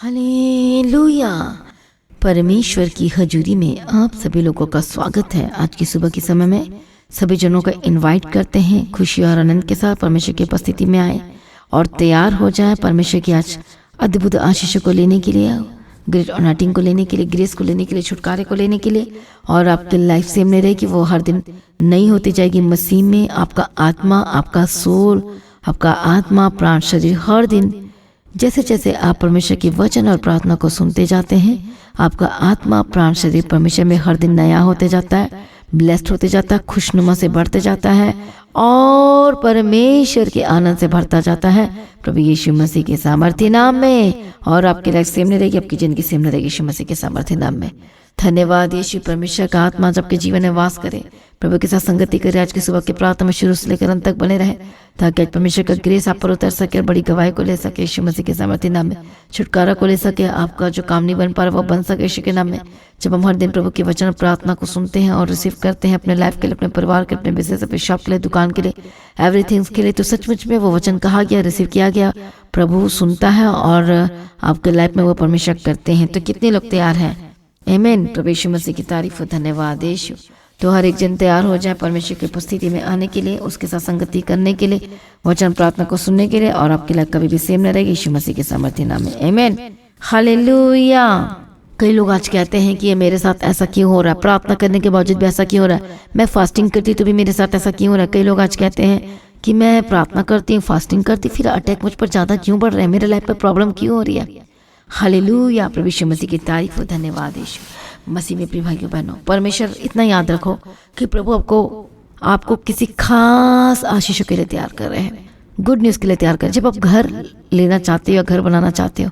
Hallelujah. परमेश्वर की हजूरी में आप सभी लोगों का स्वागत है। आज की सुबह के समय में सभी जनों को इनवाइट करते हैं खुशी और आनंद के साथ परमेश्वर की उपस्थिति में आए और तैयार हो जाए परमेश्वर की आज अद्भुत आशीषों को लेने के लिए, ग्रेट अनॉइंटिंग को लेने के लिए, ग्रेस को लेने के लिए, छुटकारे को लेने के लिए। और आपकी लाइफ सेम नहीं रहेगी, वो हर दिन नई होती जाएगी मसीह में। आपका आत्मा, आपका सोल, आपका आत्मा, प्राण, शरीर हर दिन जैसे जैसे आप परमेश्वर की वचन और प्रार्थना को सुनते जाते हैं, आपका आत्मा, प्राण, शरीर परमेश्वर में हर दिन नया होते जाता है, ब्लेस्ड होते जाता है, खुशनुमा से बढ़ते जाता है और परमेश्वर के आनंद से भरता जाता है प्रभु यीशु मसीह के सामर्थ्य नाम में। और आपकी लाइफ सेम नहीं रहेगी, आपकी जिंदगी सेम नहीं रहेगी यीशु मसीह के सामर्थ्य नाम में। धन्यवाद यीशु। परमेश्वर का आत्मा जब के जीवन में वास करे, प्रभु के साथ संगति करे। आज की सुबह की प्रार्थना में शुरू से लेकर अंत तक बने रहे ताकि आज परमेश्वर का ग्रेस आप पर उतर सके और बड़ी गवाही को ले सके यीशु मसीह के सामर्थ्य नाम में। छुटकारा को ले सके, आपका जो काम नहीं बन पा रहा वो बन सके यीशु के नाम में। जब हम हर दिन प्रभु के वचन और प्रार्थना को सुनते हैं और रिसीव करते हैं अपने लाइफ के लिए, अपने परिवार के, अपने बिजनेस, अपने शॉप के लिए, दुकान के लिए, एवरीथिंग्स के लिए, तो सचमुच में वो वचन कहा गया, रिसीव किया गया, प्रभु सुनता है और आपके लाइफ में वो परमेश्वर करते हैं। तो कितने लोग तैयार हैं? आमीन। प्रभु यीशु मसीह की तारीफ हो। धन्यवाद यीशु। तो हर एक जन तैयार हो जाए परमेश्वर की उपस्थिति में आने के लिए, उसके साथ संगति करने के लिए, वचन प्रार्थना को सुनने के लिए, और आपकी लाइफ कभी भी सेम न रहेगी यीशु मसीह के सामर्थ्य नाम में। आमीन। हालेलुया। कई लोग आज कहते हैं कि ये मेरे साथ ऐसा क्यों हो रहा है, प्रार्थना करने के बावजूद भी ऐसा क्यों हो रहा है, मैं फास्टिंग करती तो भी मेरे साथ ऐसा क्यों हो रहा है। कई लोग आज कहते हैं कि मैं प्रार्थना करती हूँ, फास्टिंग करती, फिर अटैक मुझ पर ज़्यादा क्यों बढ़ रहे हैं, मेरे लाइफ पर प्रॉब्लम क्यों हो रही है। हालेलुया। प्रभु यीशु मसीह की तारीफ हो। धन्यवाद यीशु मसीह में। प्रिय भाइयों बहनों, परमेश्वर इतना याद रखो कि प्रभु आपको किसी खास आशीषों के लिए तैयार कर रहे हैं, गुड न्यूज़ के लिए तैयार कर। जब आप घर लेना चाहते हो या घर बनाना चाहते हो,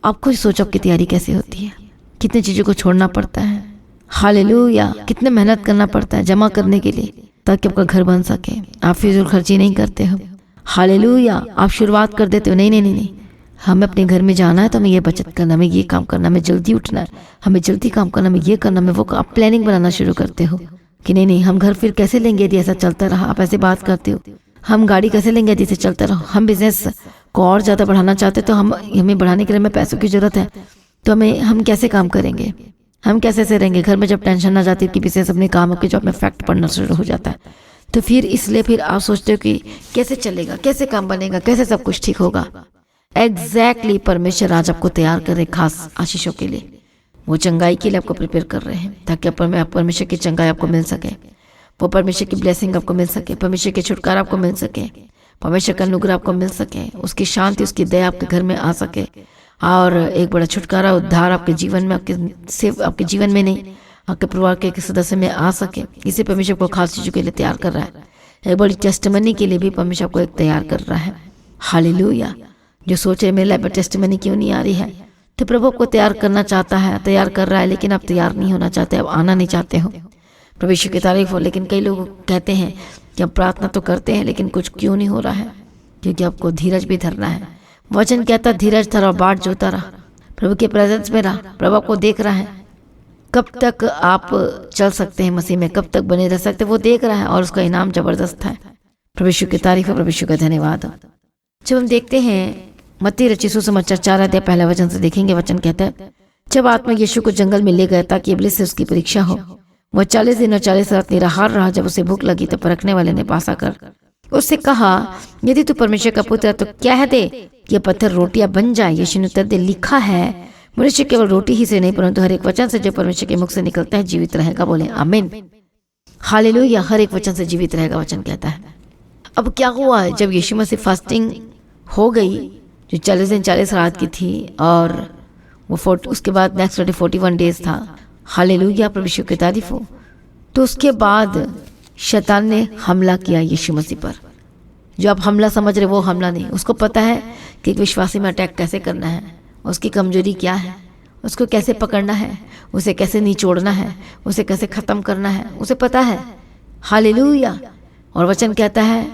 आप खुद सोचो आपकी तैयारी कैसे होती है, कितनी चीज़ों को छोड़ना पड़ता है। हालेलुया। कितने मेहनत करना पड़ता है जमा करने के लिए ताकि आपका घर बन सके। आप फिजूल खर्ची नहीं करते हो। हालेलुया। आप शुरुआत कर देते हो, नहीं, हमें अपने घर में जाना है तो हमें ये बचत करना, हमें ये काम करना, हमें जल्दी उठना है, हमें जल्दी काम करना, हमें ये करना, हमें वो। आप प्लानिंग बनाना शुरू करते हो कि नहीं हम घर फिर कैसे लेंगे यदि ऐसा चलता रहा। आप ऐसे बात करते हो, हम गाड़ी कैसे लेंगे यदि ऐसे चलता रहा। हम बिजनेस को और ज़्यादा बढ़ाना चाहते तो हमें बढ़ाने के लिए हमें पैसों की ज़रूरत है, तो हम कैसे काम करेंगे, हम कैसे से रहेंगे। घर में जब टेंशन ना जाती कि बिजनेस अपने काम के जॉब में इफेक्ट पड़ना शुरू हो जाता है, तो फिर आप सोचते हो कि कैसे चलेगा, कैसे काम बनेगा, कैसे सब कुछ ठीक होगा। एग्जैक्टली परमेश्वर आज आपको तैयार कर रहे खास आशीषों के लिए, वो चंगाई के लिए आपको प्रिपेयर कर रहे हैं ताकि परमेश्वर की चंगाई आपको मिल सके, वो परमेश्वर की ब्लेसिंग आपको मिल सके, परमेश्वर के छुटकारा आपको मिल सके, परमेश्वर का अनुग्रह आपको मिल सके, उसकी शांति, उसकी दया आपके घर में आ सके और एक बड़ा छुटकारा, उद्धार आपके जीवन में, आपके जीवन में नहीं, आपके परिवार के एक सदस्य में आ सके। इसे परमेश्वर को खास चीज़ों के लिए तैयार कर रहा है। एक बड़ी टेस्टिमनी के लिए भी परमेश्वर आपको एक तैयार कर रहा है। हालेलुया। जो सोचे मेरे लाइफ पर टेस्टिमनी क्यों नहीं आ रही है, तो प्रभु को तैयार करना चाहता है, तैयार कर रहा है, लेकिन आप तैयार नहीं होना चाहते, आप आना नहीं चाहते हो। प्रभु यीशु की तारीफ हो। लेकिन कई लोग कहते हैं कि हम प्रार्थना तो करते हैं लेकिन कुछ क्यों नहीं हो रहा है, क्योंकि आपको धीरज भी धरना है। वचन कहता धीरज धरा और बाट जोता रहा, प्रभु के प्रेजेंस में रहा, प्रभु आपको देख रहा है। कब तक आप चल सकते हैं मसीह में, कब तक बने रह सकते, वो देख रहा है और उसका इनाम जबरदस्त है। प्रभु यीशु की तारीफ है, प्रभु यीशु का धन्यवाद। जब हम देखते हैं मत्ती रचित सुसमाचार 4 अध्याय पहला वचन से देखेंगे, वचन कहता है जब आत्मा यीशु को जंगल में ले गया ताकि इब्लीस से उसकी परीक्षा हो, वह 40 दिन और 40 रात निराहार रहा। जब उसे भूख लगी तो परखने वाले ने पास आकर उससे कहा, यदि तू परमेश्वर का पुत्र है तो कह दे ये पत्थर रोटियां बन जाए। यीशु ने उत्तर दे, लिखा है मनुष्य केवल रोटी ही से नहीं परंतु हर एक वचन से जो परमेश्वर के मुख से निकलता है जीवित रहेगा। बोले आमीन। हालेलुया। हर एक वचन से जीवित रहेगा, वचन कहता है। अब क्या हुआ जब यीशु मसीह फास्टिंग हो गई जो 40 दिन 40 रात की थी और वो उसके बाद नेक्स्ट 41 डेज था। हालेलुया। प्रभु यीशु की तारीफ हो। तो उसके बाद शैतान ने हमला किया यीशु मसीह पर। जो आप हमला समझ रहे वो हमला नहीं, उसको पता है कि एक विश्वासी में अटैक कैसे करना है, उसकी कमजोरी क्या है, उसको कैसे पकड़ना है, उसे कैसे निचोड़ना है, उसे कैसे ख़त्म करना है, उसे पता है। हालेलुया। और वचन कहता है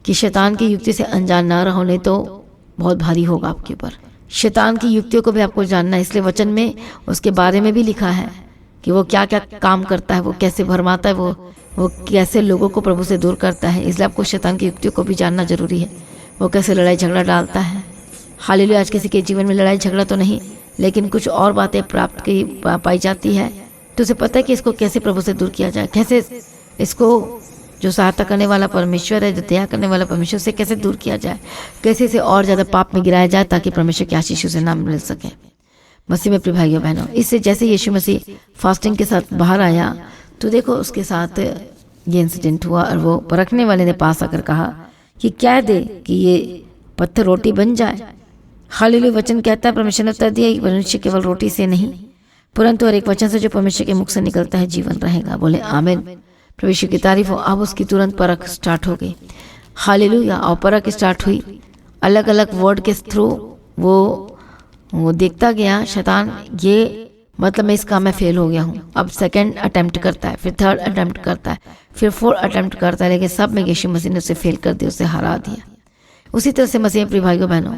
कि शैतान की युक्ति से अनजान ना रहो, नहीं तो बहुत भारी होगा आपके ऊपर। शैतान की युक्तियों को भी आपको जानना है, इसलिए वचन में उसके बारे में भी लिखा है कि वो क्या क्या काम करता है, वो कैसे भरमाता है, वो कैसे लोगों को प्रभु से दूर करता है। इसलिए आपको शैतान की युक्तियों को भी जानना जरूरी है, वो कैसे लड़ाई झगड़ा डालता है। हालेलुया। आज किसी के जीवन में लड़ाई झगड़ा तो नहीं, लेकिन कुछ और बातें प्राप्त की पाई जाती है। तो उसे पता है कि इसको कैसे प्रभु से दूर किया जाए, कैसे इसको जो सहायता करने वाला परमेश्वर है, जो दया करने वाला परमेश्वर से कैसे दूर किया जाए, कैसे इसे और ज़्यादा पाप में गिराया जाए ताकि परमेश्वर की आशीष उसे ना मिल सके। मसीह में प्रिय भाइयों बहनों, इससे जैसे यीशु मसीह फास्टिंग के साथ बाहर आया तो देखो उसके साथ ये इंसिडेंट हुआ और वो परखने वाले ने पास आकर कहा कि क्या दे कि ये पत्थर रोटी बन जाए। हालेलुया। वचन कहता है, परमेश्वर ने उत्तर दिया, मनुष्य केवल रोटी से नहीं परंतु हर एक वचन से जो परमेश्वर के मुख से निकलता है जीवन रहेगा। बोले आमीन। परमेश्वर की तारीफ हो। अब उसकी तुरंत परख स्टार्ट हो गई। हालेलुया। और परख स्टार्ट हुई, अलग अलग वर्ड के थ्रू वो देखता गया शैतान, ये मतलब मैं इस काम में फेल हो गया हूँ। अब सेकंड अटेम्प्ट करता है, फिर थर्ड अटेम्प्ट करता है, फिर फोर्थ अटेम्प्ट करता है, लेकिन सब में यीशु मसीह ने उसे फेल कर दिया, उसे हरा दिया। उसी तरह से मसीह प्रिय भाइयों बहनों,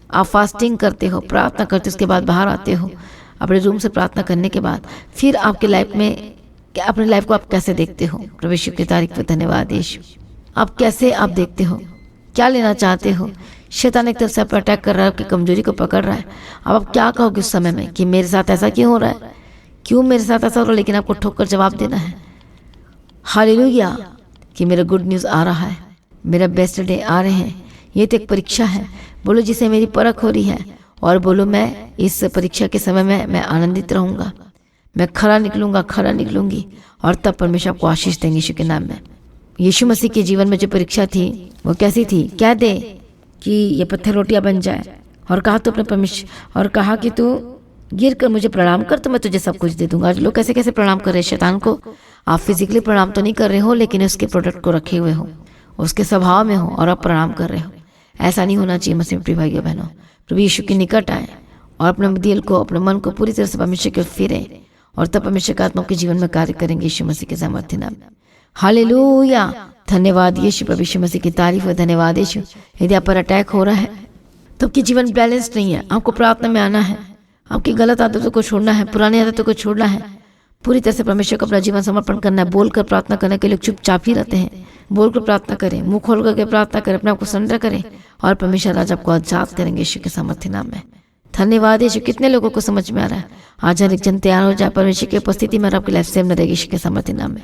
आप फास्टिंग करते हो, प्रार्थना करते हो, उसके बाद बाहर आते हो अपने रूम से प्रार्थना करने के बाद, फिर आपके लाइफ में अपने लाइफ को आप कैसे देखते हो। प्रभु यीशु की तारीफ पे धन्यवाद यीशु। आप कैसे आप देखते हो, क्या लेना चाहते हो। शैतान एक तरफ से आप पर अटैक कर रहा है, आपकी कमजोरी को पकड़ रहा है। अब आप क्या कहोगे उस समय में कि मेरे साथ ऐसा क्यों हो रहा है, क्यों मेरे साथ ऐसा हो रहा है। लेकिन आपको ठोक कर जवाब देना है हालेलुया कि मेरा गुड न्यूज़ आ रहा है, मेरा बेस्ट डे आ रहे हैं। ये तो एक परीक्षा है, बोलो जिसे मेरी परख हो रही है, और बोलो मैं इस परीक्षा के समय में मैं आनंदित रहूँगा, मैं खरा निकलूँगा, खरा निकलूँगी, और तब परमेश्वर आपको आशीष देंगे यीशु के नाम में। यीशु मसीह के जीवन में जो परीक्षा थी वो कैसी थी, क्या दे कि ये पत्थर रोटियां बन जाए, और कहा तो अपने परमेश्वर, और कहा कि तू गिर कर मुझे प्रणाम कर तो मैं तुझे सब कुछ दे दूंगा। आज लोग कैसे कैसे प्रणाम कर रहे हैं शैतान को। आप फिजिकली प्रणाम तो नहीं कर रहे हो, लेकिन उसके प्रोडक्ट को रखे हुए हो, उसके स्वभाव में हो, और आप प्रणाम कर रहे हो। ऐसा नहीं होना चाहिए। मसीह प्रिय भाइयों बहनों, प्रभु यीशु के निकट आए और अपने दिल को, अपने मन को पूरी तरह से परमेश्वर की ओर फेरे, और तब परमेश्वर का आत्मा के जीवन में कार्य करेंगे यीशु मसीह के सामर्थ्य नाम। हालेलुया। धन्यवाद यीशु। प्रभु यीशु मसीह की तारीफ है। धन्यवाद यीशु। यदि आप पर अटैक हो रहा है तो आपकी जीवन बैलेंस नहीं है, आपको प्रार्थना में आना है, आपकी गलत आदतों को छोड़ना है, पुरानी आदतों को छोड़ना है, पूरी तरह से परमेश्वर को अपना जीवन समर्पण करना है। बोलकर प्रार्थना करने के लोग चुपचाप ही रहते हैं। बोलकर प्रार्थना करें, मुंह खोल करके प्रार्थना करें, अपने आप को सरेंडर करें, और परमेश्वर आज आपको आजाद करेंगे यीशु के सामर्थ्य नाम में। धन्यवाद यीशु। कितने लोगों को समझ में आ रहा है। आज हर एक जन तैयार हो जाए परमेश्वर की उपस्थिति में, और आपकी लाइफ सेम न रहेगी यीशु के सामर्थ्य नाम में।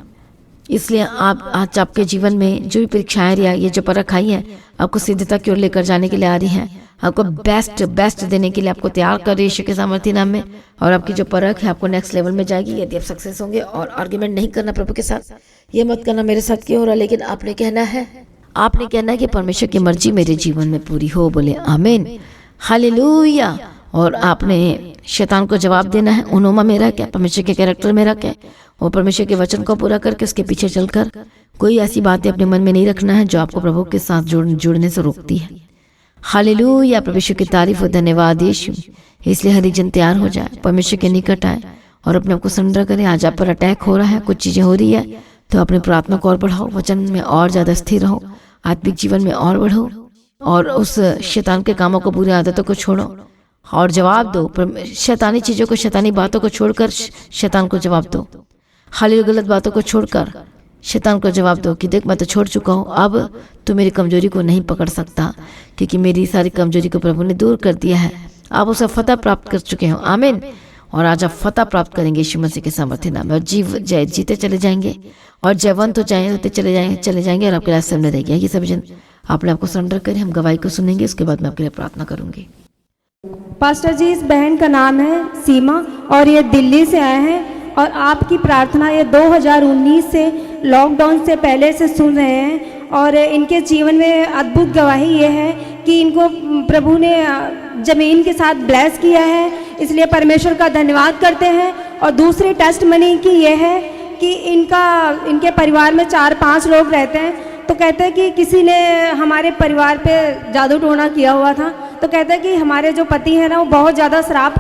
इसलिए आप आज आपके जीवन में जो भी परीक्षाएं रही है, ये जो परख आई है, आपको सिद्धता की ओर लेकर जाने के लिए आ रही है, आपको बेस्ट देने के लिए आपको तैयार कर रही है यीशु के सामर्थ्य नाम में। और आपकी जो परख है आपको नेक्स्ट लेवल में जाएगी यदि आप सक्सेस होंगे। और आर्ग्यूमेंट नहीं करना प्रभु के साथ, ये मत करना मेरे साथ क्यों हो रहा है, लेकिन आपने कहना है कि परमेश्वर की मर्जी मेरे जीवन में पूरी हो। बोले आमीन। हालेलुया। और आपने शैतान को जवाब देना है, उन्होंने मेरा क्या, परमेश्वर के कैरेक्टर मेरा क्या, और परमेश्वर के वचन को पूरा करके उसके पीछे चलकर कोई ऐसी बातें अपने मन में नहीं रखना है जो आपको प्रभु के साथ जुड़ने से रोकती है। हालेलुया। परमेश्वर की तारीफ हो। धन्यवाद यीशु। इसलिए हर एक जन तैयार हो जाए, परमेश्वर के निकट आए और अपने आप को सरेंडर करें। आज आप पर अटैक हो रहा है, कुछ चीज़ें हो रही है, तो अपने प्रार्थना को और बढ़ाओ, वचन में और ज़्यादा स्थिर रहो, आत्मिक जीवन में और बढ़ो, और उस शैतान के कामों को, बुरी आदतों को छोड़ो और जवाब दो। शैतानी चीज़ों को, शैतानी बातों को छोड़कर शैतान को जवाब दो। हालेलुया। गलत बातों को छोड़कर शैतान को जवाब दो कि देख मैं तो छोड़ चुका हूँ, अब तू मेरी कमजोरी को नहीं पकड़ सकता, क्योंकि मेरी सारी कमजोरी को प्रभु ने दूर कर दिया है। आप उसे फतह प्राप्त कर चुके हो। आमीन। और आज आप फतह प्राप्त करेंगे यीशु मसीह के सामर्थ्य नाम में, और जीते चले जाएंगे, और जयवंत होते चले जाएंगे, और आपके लाइफ सामने रहेगी। ये सभी जन अपने आपको सरेंडर करें। हम गवाही को सुनेंगे, उसके बाद मैं आपके लिए प्रार्थना करूंगी। पास्टर जी, इस बहन का नाम है सीमा, और ये दिल्ली से आए हैं, और आपकी प्रार्थना ये 2019 से लॉकडाउन से पहले से सुन रहे हैं, और इनके जीवन में अद्भुत गवाही ये है कि इनको प्रभु ने ज़मीन के साथ ब्लेस किया है, इसलिए परमेश्वर का धन्यवाद करते हैं। और दूसरी टेस्ट मनी की ये है कि इनके परिवार में 4-5 लोग रहते हैं, तो कहते हैं कि किसी ने हमारे परिवार पे जादू टोना किया हुआ था। तो कहते हैं कि हमारे जो पति हैं ना, वो बहुत ज़्यादा शराब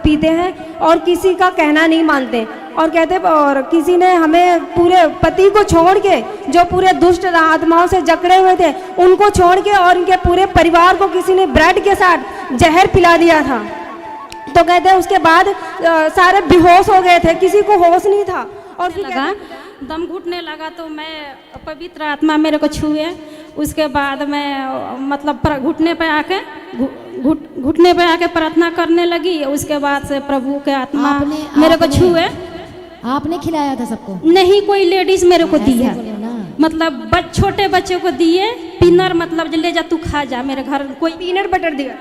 पीते हैं और किसी का कहना नहीं मानते, और कहते और किसी ने हमें पूरे पति को छोड़ के, जो पूरे दुष्ट आत्माओं से जकड़े हुए थे उनको छोड़ के, और इनके पूरे परिवार को किसी ने ब्रेड के साथ जहर पिला दिया था। तो कहते हैं उसके बाद सारे बेहोश हो गए थे, किसी को होश नहीं था। और फिर लगा दम घुटने लगा, तो मैं पवित्र आत्मा मेरे को छुए, उसके बाद मैं मतलब घुटने पे आके घुटने पे आके प्रार्थना करने लगी। उसके बाद से प्रभु के आत्मा मेरे को आपने- छुए। आपने खिलाया था सबको? नहीं, कोई लेडीज मेरे को दिया, बोलो ना। मतलब छोटे बच्चे को दिए पिनर, मतलब ले जा तू खा जा। मेरे घर कोई पीनट बटर दिया।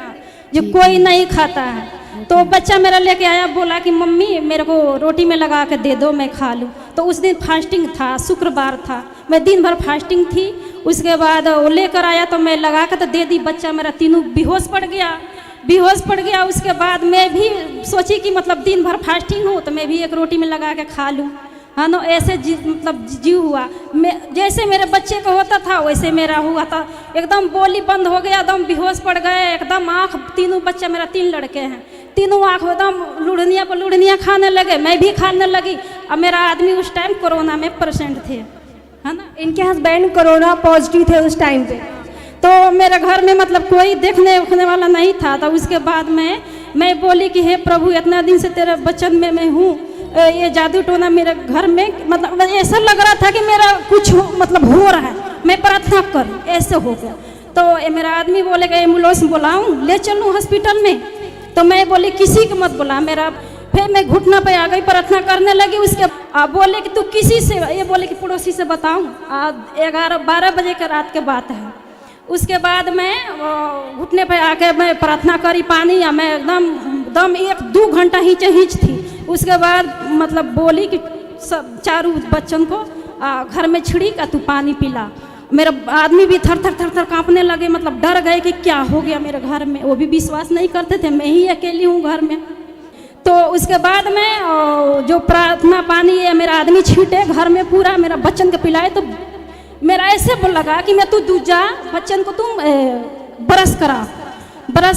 जो कोई नहीं खाता है, तो बच्चा मेरा लेके आया, बोला कि मम्मी मेरे को रोटी में लगा के दे दो, मैं खा लूँ। तो उस दिन फास्टिंग था, शुक्रवार था, मैं दिन भर फास्टिंग थी। उसके बाद वो लेकर आया तो मैं लगा के तो दे दी। बच्चा मेरा तीनों बेहोश पड़ गया। उसके बाद मैं भी सोची कि मतलब दिन भर फास्टिंग हूँ तो मैं भी एक रोटी में लगा के खा लूँ, हाँ ना। ऐसे मतलब जीव हुआ। मैं जैसे मेरे बच्चे को होता था वैसे मेरा हुआ था। एकदम बोली बंद हो गया, एकदम बेहोश पड़ गए, एकदम आँख, तीनों बच्चे मेरा 3 लड़के हैं, तीनों आँख एकदम लुढ़निया पर लुढ़निया खाने लगे, मैं भी खाने लगी। अब मेरा आदमी उस टाइम कोरोना में पेशेंट थे, है ना। इनके हस्बैंड कोरोना पॉजिटिव थे उस टाइम पे। तो मेरे घर में मतलब कोई देखने उखने वाला नहीं था। तो उसके बाद मैं बोली कि हे प्रभु, इतना दिन से तेरे वचन में मैं हूँ, ये जादू टोना मेरे घर में, मतलब ऐसा लग रहा था कि मेरा कुछ मतलब हो रहा है, मैं प्रार्थना कर, ऐसे हो गया। तो मेरा आदमी बोले कि एम्बुलेंस बुलाऊं, ले चलूं हॉस्पिटल में। तो मैं बोली किसी को मत बुला मेरा। फिर मैं घुटना पे आ गई, प्रार्थना करने लगी। उसके बोले कि तू किसी से, ये बोले कि पड़ोसी से बताऊं। 11-12 बजे के रात के बात है। उसके बाद मैं घुटने पे आके मैं प्रार्थना करी, पानी या मैं एकदम 1-2 घंटा हिच थी। उसके बाद मतलब बोली कि सब चारों बच्चों को घर में छिड़ी का तू पानी पिला। मेरा आदमी भी थर थर कांपने लगे, मतलब डर गए कि क्या हो गया मेरे घर में। वो भी विश्वास नहीं करते थे, मैं ही अकेली हूँ घर में। तो उसके बाद में जो प्रार्थना पानी है मेरा आदमी छींटे घर में पूरा, मेरा बच्चन को पिलाए। तो मेरा ऐसे लगा कि मैं तू दूजा बच्चन को तुम ब्रश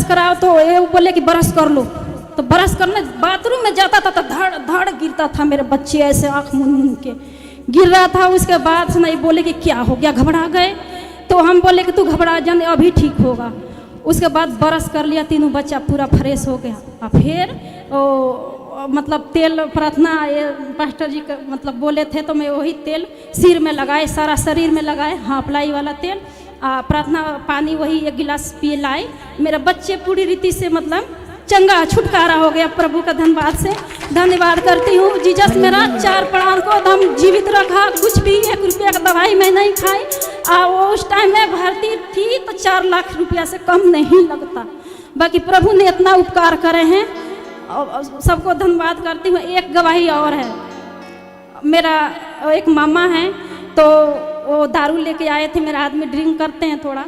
कराओ। तो ये बोले कि ब्रश कर लो। तो ब्रश करने बाथरूम में जाता था तो धड़ गिरता था, मेरे बच्चे ऐसे आँख मूंद के गिर रहा था। उसके बाद से नहीं बोले कि क्या हो गया, घबरा गए। तो हम बोले कि तू घबरा जाने, अभी ठीक होगा। उसके बाद ब्रश कर लिया, तीनों बच्चा पूरा फ्रेश हो गया। और फिर मतलब तेल प्रार्थना ये पास्टर जी का मतलब बोले थे, तो मैं वही तेल सिर में लगाए, सारा शरीर में लगाए, हाँ अप्लाई वाला तेल। प्रार्थना पानी वही 1 गिलास पिए लाए। मेरे बच्चे पूरी रीति से मतलब चंगा छुटकारा हो गया। प्रभु का धन्यवाद करती हूँ। जीसस मेरा 4 प्राण को एकदम जीवित रखा। कुछ भी 1 रुपया का दवाई मैं नहीं खाई। वो उस टाइम में भर्ती थी तो 4 लाख रुपया से कम नहीं लगता। बाकी प्रभु ने इतना उपकार करे हैं, सबको धन्यवाद करती हूँ। एक गवाही और है, मेरा एक मामा है, तो वो दारू लेके आए थे। मेरा आदमी ड्रिंक करते हैं थोड़ा,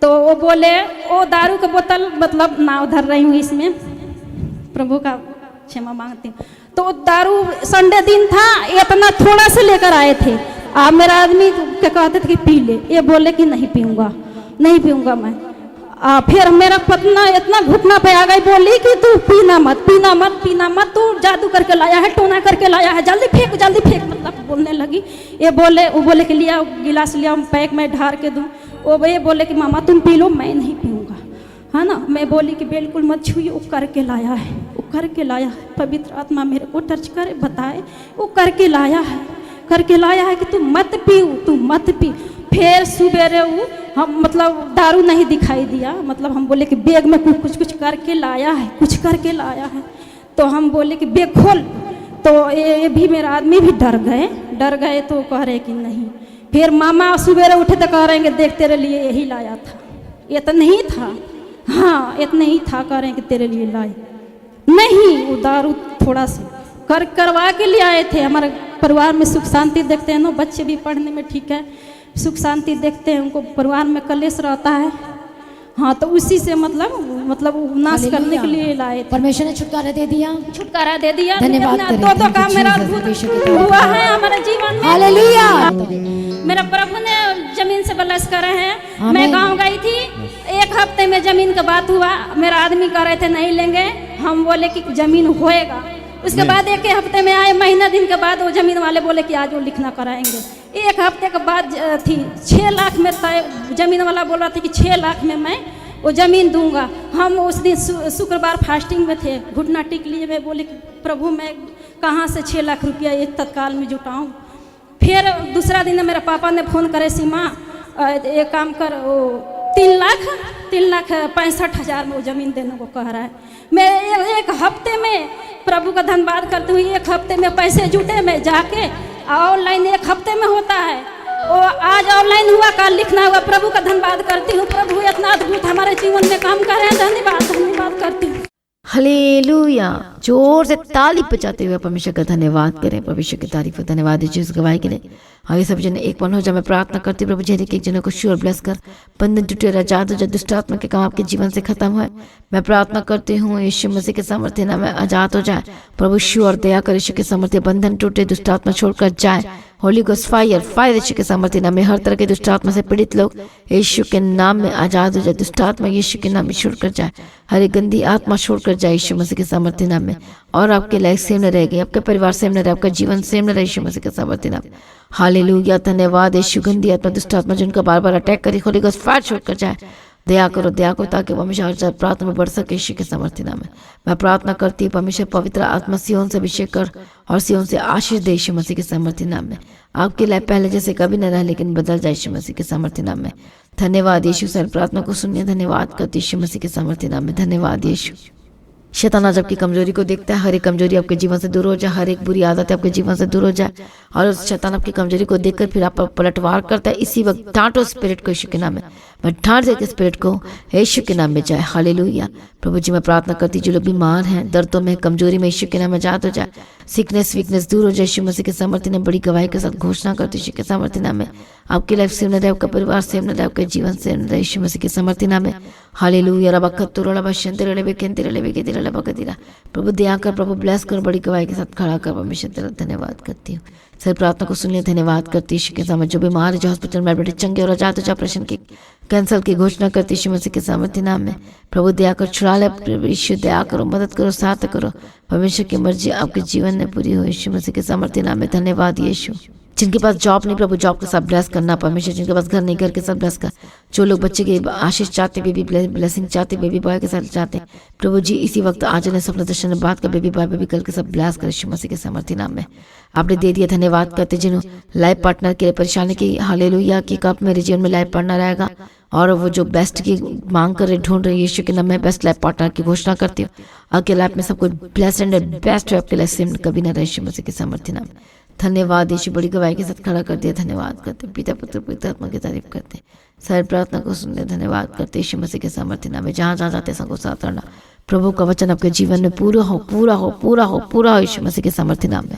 तो वो बोले वो दारू का बोतल मतलब ना उधर रही हूँ, इसमें प्रभु का क्षमा मांगती हूँ। तो दारू संडे दिन था, इतना थोड़ा से लेकर आए थे। मेरा आदमी क्या कहते थे कि पी ले, ये बोले कि नहीं पीऊँगा मैं। फिर मेरा पत्ना इतना घुटना पे आ गई, बोली कि तू पीना मत, तू जादू करके लाया है, टोना करके लाया है, जल्दी फेंक मतलब बोलने लगी। वो बोले कि लिया गिलास लिया, पैक में ढार के दूँ। वो ये बोले कि मामा तुम पी लो, मैं नहीं पीऊँगा, है ना। मैं बोली कि बिल्कुल मत छुइए, वो करके लाया है, पवित्र आत्मा मेरे को टच करे, बताए वो करके लाया है कि तू मत पी। फिर सुबेरे वो हम मतलब दारू नहीं दिखाई दिया, मतलब हम बोले कि बैग में कुछ करके लाया है। तो हम बोले कि बैग खोल। तो ये भी मेरा आदमी भी डर गए। तो कह रहे कि नहीं। फिर मामा सुबेरे उठे तो कह रहे हैं कि देख तेरे लिए यही लाया था, ये तो नहीं था, हाँ इतना ही था, कह रहे हैं कि तेरे लिए लाए नहीं। वो दारू थोड़ा सा करवा के ले आए थे। हमारे परिवार में सुख शांति देखते हैं ना, बच्चे भी पढ़ने में ठीक है, सुख शांति देखते हैं, उनको परिवार में कलेश रहता है, हाँ। तो उसी से मतलब नाश करने के लिए लाए थे। परमेश्वर ने छुटकारा दे दिया। धन्यवाद करें। तो काम मेरा हुआ है हमारे जीवन में। हालेलुया। मेरा प्रभु ने जमीन से बलस करे हैं। मैं गांव गई थी, 1 हफ्ते में जमीन का बात हुआ। मेरा आदमी कह रहे थे नहीं लेंगे, हम बोले कि जमीन होएगा। उसके बाद 1 हफ्ते में आए, महीना दिन के बाद वो जमीन वाले बोले कि आज वो लिखना कराएंगे। 1 हफ्ते के बाद थी 6 लाख में जमीन वाला बोल रहा था कि 6 लाख में मैं वो ज़मीन दूंगा। हम उस दिन शुक्रवार फास्टिंग में थे, घुटना टेक लिए। मैं बोले कि प्रभु मैं कहाँ से 6 लाख रुपया एक तत्काल में जुटाऊं। फिर दूसरा दिन मेरे पापा ने फ़ोन करे, सीमा एक काम कर, वो 3,65,000 में वो ज़मीन देने को कह रहा है। मैं एक हफ्ते में प्रभु का धन्यवाद करती हूँ। एक हफ्ते में पैसे जुटे, मैं जाके ऑनलाइन एक हफ्ते में होता है, वो आज ऑनलाइन हुआ, कल लिखना हुआ। प्रभु का धन्यवाद करती हूँ। प्रभु इतना अद्भुत हमारे जीवन में काम कर रहे हैं। धन्यवाद करती हूँ। हालेलुया। जोर से ताली बजाते हुए परमेश्वर का धन्यवाद करें। परमेश्वर की तारीफ, धन्यवाद दीजिए उस गवाही के लिए। आगे सब जन एक मन हो जाए। मैं प्रार्थना करती हूँ प्रभु जी एक जनों को श्योर ब्लेस कर, बंधन टूटे, आजाद हो जाए, दुष्ट आत्मा के काम आपके जीवन से खत्म हुए। मैं प्रार्थना करती हूँ यीशु मसीह के सामर्थ्य नाम में आजाद हो जाए। प्रभु श्योर दया कर, यीशु के सामर्थ्य, बंधन टूटे, दुष्ट आत्मा छोड़कर जाए। होली गोस्ट फायर यीशु के सामर्थ्य नाम में हर तरह के दुष्ट आत्मा से पीड़ित लोग यीशु के नाम में आजाद हो जाए। दुष्ट आत्मा यीशु के नाम में छोड़कर जाए, हर एक गंदी आत्मा छोड़कर जाए यीशु मसीह के सामर्थ्य नाम में। और आपके लाइफ सेम न रहेगी, आपके परिवार सेम न रहे, आपका जीवन सेम न रहे यीशु मसीह के सामर्थ्य नाम। हालेलुया। धन्यवाद यीशु। गंदी आत्मा, दुष्ट आत्मा जिनका बार बार अटैक करी, होली गोस्ट फायर छोड़कर जाए। दया करो ताकि वो हमेशा प्रार्थना में बढ़ सके यीशु के सामर्थ्य नाम में। मैं प्रार्थना करती हूँ परमेश्वर पवित्र आत्मा सियोन से अभिषेक कर और सियोन से आशीष दे यीशु मसीह के सामर्थ्य नाम में। आपके लाइफ पहले जैसे कभी न रहा, लेकिन बदल जाए यीशु मसीह के सामर्थ्य नाम में। धन्यवाद यीशु। सर प्रार्थना को सुनिए। धन्यवाद करती यीशु मसीह के सामर्थ्य नाम में। धन्यवाद यीशु। शैतान आज आपकी कमजोरी को देखता है, हर एक कमजोरी आपके जीवन से दूर हो जाए, हर एक बुरी आदत आपके जीवन से दूर हो जाए। और शैतान आपकी कमजोरी को देखकर फिर आप पर पलटवार करता है। इसी वक्त डांटो स्पिरिट को यीशु के नाम में। मैं डांट देती स्पिरिट को यीशु के नाम में जाए। हालेलुया। प्रभु जी मैं प्रार्थना करती जो लोग बीमार हैं, दर्दों में, कमजोरी में, यीशु के नाम में आजाद हो जाए। सिकनेस वीकनेस दूर हो जाए यीशु मसीह के सामर्थ्य ने। बड़ी गवाही के साथ घोषणा करती यीशु के सामर्थ्य नाम में। आपकी लाइफ सेम न रहे, आपका परिवार सेम न रहे, आपके जीवन सेम न रहे यीशु मसीह के सामर्थ्य नाम में। हालेलुया। रबा कत्तुर रबा शंतर रबे केंतर रबे के दिला रबा कदिरा। प्रभु दया कर, प्रभु ब्लेस कर, बड़ी गवाही के साथ खड़ा कर। परमेश्वर तेरा धन्यवाद करती हूँ। सर प्रार्थना को सुनिए। धन्यवाद करती यीशु के सामने। जो बीमार है, जो हॉस्पिटल में एडमिट, चंगे और आजाद हो जाए, ऑपरेशन की कैंसल की घोषणा करती यीशु मसीह के सामर्थ्य नाम में। प्रभु दया कर, छुड़ा ले यीशु, दया करो, मदद करो, साथ करो। परमेश्वर की मर्जी आपके जीवन में पूरी हो यीशु मसीह के सामर्थ्य नाम में। धन्यवाद यीशु। जिनके पास जॉब नहीं, प्रभु जॉब के साथ ब्लेस करना परमेश्वर। जिनके पास घर नहीं, घर के साथ ब्लेस कर। जो लोग बच्चे की आशीष चाहते, बेबी ब्लेसिंग चाहते, बेबी बॉय के साथ चाहते, प्रभु जी इसी वक्त आज ने सपना दर्शन में बात कर, बेबी बॉय बेबी गर्ल के साथ ब्लेस कर यीशु मसीह के सामर्थ्य नाम में। आपने दे दिया, धन्यवाद करते। जिन्होंने लाइफ पार्टनर के लिए परेशानी की, हालेलुया, कि कब मेरे जीवन में लाइफ पार्टनर आएगा, और वो जो बेस्ट की मांग कर रहे, ढूंढ रहे, यीशु के नाम में बेस्ट लाइफ पार्टनर की घोषणा करती हूँ। आपके लाइफ में सब कुछ ब्लेस्ड एंड बेस्ट है, आपके लाइफ सेम कभी ना रहे यीशु मसीह के सामर्थ्य नाम। धन्यवाद यीशु। बड़ी गवाही के साथ खड़ा कर दिया। धन्यवाद करते। पिता पुत्र पवित्र आत्मा की तारीफ करते। सर प्रार्थना को सुनते। धन्यवाद करते यीशु मसीह के सामर्थ्य नाम में। जहाँ जहाँ जाते सबको साथ रहना। प्रभु का वचन आपके जीवन में पूरा हो, पूरा हो, पूरा हो, पूरा हो यीशु मसीह के सामर्थ्य नाम में।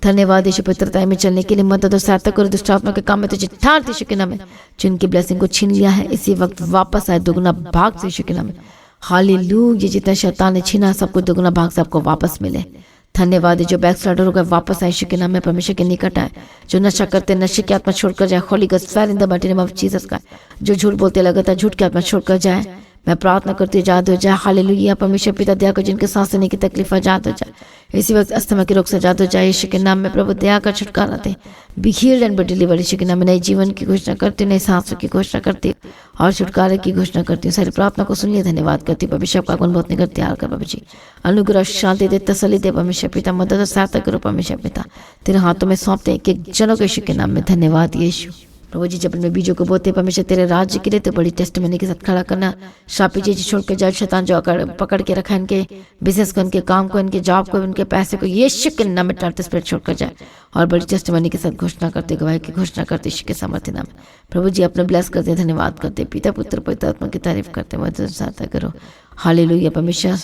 धन्यवाद यीशु। पवित्रता में चलने के लिए मदद और सहायता करो। दुष्ट आत्मा के काम में तुझे ठार यीशु के नाम में। जिनकी ब्लेसिंग को छीन लिया है, इसी वक्त वापस आए दुगुना भाग से यीशु के नाम में। हालेलुया। जितना शैतान ने छीना, सब कुछ दुगुना भाग से आपको वापस मिले। धन्यवाद। जो बैक स्लाइडर होगा वापस आए यीशु के नाम में। परमेश्वर के निकट आए। जो नशा करते, नशे की आत्मा छोड़कर जाए। Holi ghost fire in the mighty name of Jesus का। जो झूठ बोलते, लगातार झूठ की आत्मा छोड़कर जाए। मैं प्रार्थना करती हूँ आजाद हो जाए। हालेलुया। परमेश्वर पिता दया कर, जिनके सांस लेने की तकलीफ आजाद हो जाए, इसी वक्त अस्थमा के रोग से आजाद हो जाए यीशु के नाम में। प्रभु दया कर, छुटकारा दे। Be healed and be delivered Yeshu के नाम में। नए जीवन की घोषणा करती हूँ, नए सांसों की घोषणा करती हूँ और छुटकारे की घोषणा करती हूँ। सारी प्रार्थना को सुनिए। धन्यवाद करती हूँ। परमेश्वर का गुण बहुत निकट तैयार कर प्रभु जी। अनुग्रह, शांति दे, तसल्ली दे परमेश्वर पिता। मदद और सहायता करो परमेश्वर पिता। तेरे हाथों में सौंपते एक एक जनों को यीशु के नाम में। धन्यवाद यीशु। प्रभु जी जब में बीजों को बोते परमेश्वर तेरे राज्य के लिए, तो बड़ी टेस्टमनी के साथ खड़ा करना। शापी जी छोड़ के जाए शैतान जो पकड़ के रखा इनके बिजनेस को, इनके काम को, इनके जॉब को, इनके पैसे को, यीशु के नाम में टालते स्पिरिट छोड़कर जाए। और बड़ी टेस्टमनी के साथ घोषणा करते, गवाही की घोषणा करते यीशु के सामर्थ्य नाम। प्रभु जी अपने ब्लेस करते, धन्यवाद करते। पिता पुत्र पवित्र आत्मा की तारीफ करते। मदद सहायता करो। हालेलुया। परमेश्वर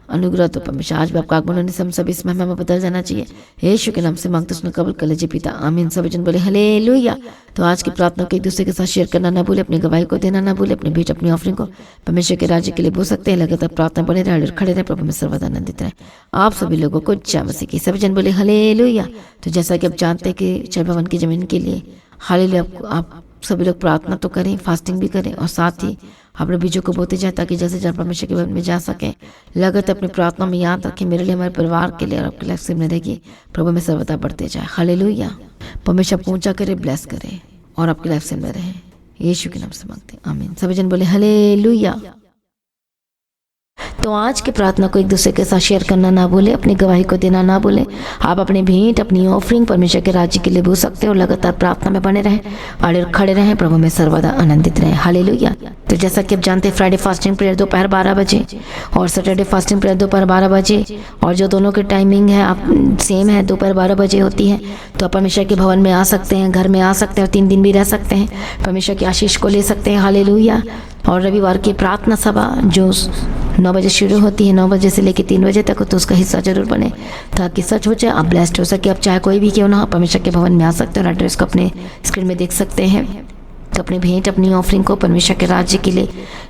अनुग्रह तो परमेश्वर आज भी आपका आगमन होने से हम सब इस महिमा में बदल जाना चाहिए। यीशु के नाम से मांगते सुनो, कबूल कर लीजिए पिता। आमीन। सभी जन बोले हालेलुया। तो आज की प्रार्थना को एक दूसरे के साथ शेयर करना ना भूले, अपनी गवाही को देना ना भूले, अपनी भेंट अपनी ऑफरिंग को परमेश्वर के राज्य के लिए बोल सकते हैं। लगातार प्रार्थना बने रहे और खड़े रहे। प्रभु में सर्वदा आनंदित रहे। आप सभी लोगों को जय मसीह की। सभी जन बोले हालेलुया। तो जैसा कि आप जानते हैं कि चल भवन की जमीन के लिए हालेलुया, आप सभी लोग प्रार्थना तो करें, फास्टिंग भी करें और साथ ही अपने बीजों को बोते जाए, ताकि जैसे जल परमेश्वर के भवन में जा सकें। लगातार अपनी प्रार्थना में याद रखें, मेरे लिए, हमारे परिवार के लिए और आपकी लाइफ से में रहेगी। प्रभु में सर्वदा बढ़ते जाए। हालेलुया। परमेश्वर आपको ऊंचा करे, ब्लेस करे और आपकी लाइफ से में रहे। यीशु के नाम से मांगते हैं, आमीन। सभी जन बोले हालेलुया। तो आज की प्रार्थना को एक दूसरे के साथ शेयर करना ना भूलें, अपनी गवाही को देना ना भूलें। आप अपनी भेंट, अपनी ऑफरिंग परमेश्वर के राज्य के लिए भूल सकते हो। लगातार प्रार्थना में बने रहें, अड़े खड़े रहें, प्रभु में सर्वदा आनंदित रहें। हालेलुया। तो जैसा कि आप जानते हैं, फ्राइडे फास्टिंग प्रेयर दोपहर 12 बजे और सैटरडे फास्टिंग प्रेयर दोपहर 12 बजे, और जो दोनों की टाइमिंग है आप सेम है, दोपहर 12 बजे होती है। तो आप परमेश्वर के भवन में आ सकते हैं, घर में आ सकते हैं और 3 दिन भी रह सकते हैं, परमेश्वर की आशीष को ले सकते हैं। हालेलुया। और रविवार की प्रार्थना सभा जो 9 बजे शुरू होती है, 9 बजे से लेकर 3 बजे तक, तो उसका हिस्सा जरूर बने ताकि सच हो जाए, आप ब्लेस्ड हो सके। आप चाहे कोई भी क्यों ना हो, परमेश्वर के भवन में आ सकते हैं और एड्रेस को अपने स्क्रीन में देख सकते हैं। तो अपनी भेंट, अपनी ऑफरिंग को परमेश्वर के राज्य के लिए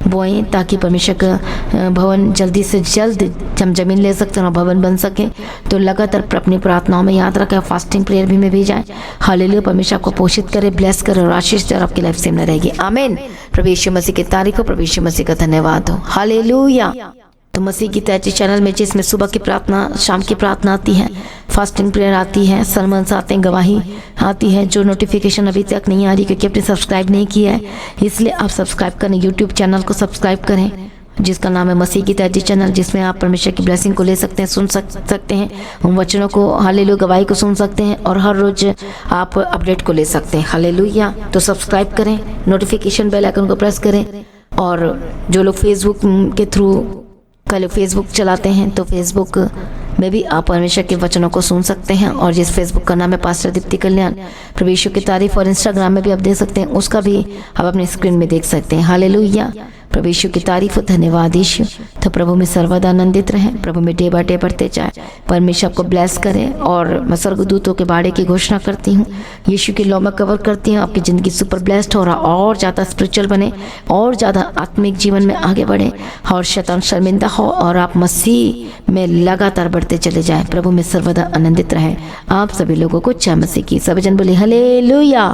बोएं ताकि परमेश्वर का भवन जल्दी से जल्द हम जमीन ले सकते हैं और भवन बन सके। तो लगातार अपनी प्रार्थनाओं में याद रखें, फास्टिंग प्रेयर भी में भी जाए। हालेलुया। परमेश्वर आपको पोषित करे, ब्लेस करे और आशीष दे और आपकी लाइफ सेम न रहेगी। आमीन। प्रभु यीशु मसीह की तारीफ हो, प्रभु यीशु मसीह का धन्यवाद हो। हालेलुया। तो मसीह की तैयारी चैनल में जिसमें सुबह की प्रार्थना, शाम की प्रार्थना आती है, फास्टिंग प्रेयर आती है, सरमन्स आते हैं, गवाही आती है, जो नोटिफिकेशन अभी तक नहीं आ रही क्योंकि आपने सब्सक्राइब नहीं किया है, इसलिए आप सब्सक्राइब करें, यूट्यूब चैनल को सब्सक्राइब करें जिसका नाम है मसीह की तैयारी चैनल, जिसमें आप परमेश्वर की ब्लेसिंग को ले सकते हैं, सुन सकते हैं, उन वचनों को, हालेलुया, गवाही को सुन सकते हैं और हर रोज आप अपडेट को ले सकते हैं। हालेलुया। तो सब्सक्राइब करें, नोटिफिकेशन बेल आइकन को प्रेस करें। और जो लोग फेसबुक के थ्रू कल फेसबुक चलाते हैं तो फेसबुक में भी आप परमेश्वर के वचनों को सुन सकते हैं, और जिस फेसबुक का नाम है पास्टर दीप्ति कल्याण, प्रभु यीशु की तारीफ, और इंस्टाग्राम में भी आप देख सकते हैं, उसका भी आप अपने स्क्रीन में देख सकते हैं। हालेलुया। प्रभु यीशु की तारीफ, धन्यवाद यीशु। तो प्रभु में सर्वदा आनंदित रहें, प्रभु में डे बाय डे बढ़ते जाए, परमेश्वर आपको ब्लेस करे। और मैं स्वर्गदूतों के बाड़े की घोषणा करती हूँ, यीशु की लौ में कवर करती हूँ, आपकी ज़िंदगी सुपर ब्लेस्ड हो रहा, और ज़्यादा स्पिरिचुअल बने, और ज़्यादा आत्मिक जीवन में आगे बढ़े, और शैतान शर्मिंदा हो, और आप मसीह में लगातार बढ़ते चले जाएं। प्रभु में सर्वदा आनंदित रहें। आप सभी लोगों को जय मसीह की। सभी जन बोले हालेलुया।